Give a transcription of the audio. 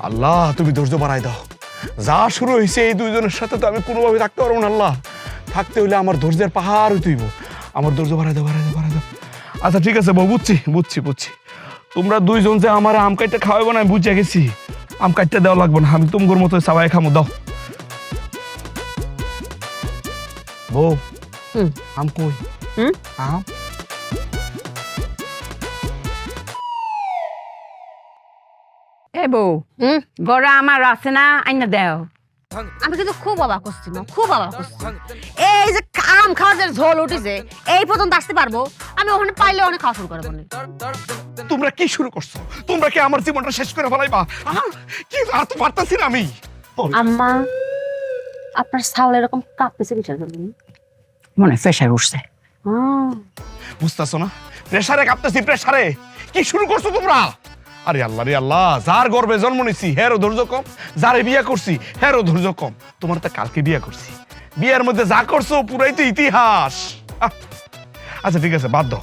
আল্লাহ তুমি ধৈর্য বাড়াই দাও। যা শুরু হয়েছে এই দুইজনের সাথে তো আমি কোনোভাবে থাকতে পারবো না। আল্লাহ, থাকতে হইলে আমার ধৈর্যের পাহাড় হইতেইব। আমার ধৈর্য বাড়াই দাও, বাড়াই দাও, বাড়াই দাও। আচ্ছা ঠিক আছে বউ, বুঝছি বুঝছি বুঝছি। তোমরা দুইজন যে আমার আম কাইটটা খাওয়াবো না আমি বুঝে গেছি। আম কাইটটা দেওয়া লাগবে না, আমি তুমগোর মতো সবাই খামো। দাও বউ। আম কই? আম এ বউ, গড়া আমার আছে না, আইনা দেও। আমি কিন্তু খুব অবাক করছি না, খুব অবাক করছি। এই যে আম খাওয়ার যে ঝোল উঠেছে, এই পর্যন্ত আসতে পারবো, আমি ওখানে পাইলে অনেক খাওয়া শুরু করবো। তোমরা কি শুরু করছো? তোমরা কি আমার জীবনটা শেষ করে ফেলাইবা? কি আর তো পারতাছি না আমি। আম্মা, আপনার ছাউল এরকম কাঁপতেছে কিসের জন্য? মনে প্রেশার উঠছে। বুঝতেছো না? প্রেসারে কাঁপতেছি, প্রেসারে। কি শুরু করছো তোমরা? আরে আল্লাহ রে আল্লাহ, যার গর্ভে জন্ম নিছি হেরও ধৈর্য কম, যারে বিয়ে করছি হেরও ধৈর্য কম। তোমার তো কালকে বিয়ে করছি, বিয়ের মধ্যে যা করছো পুরাই তো ইতিহাস। আচ্ছা ঠিক আছে, বাদ দাও।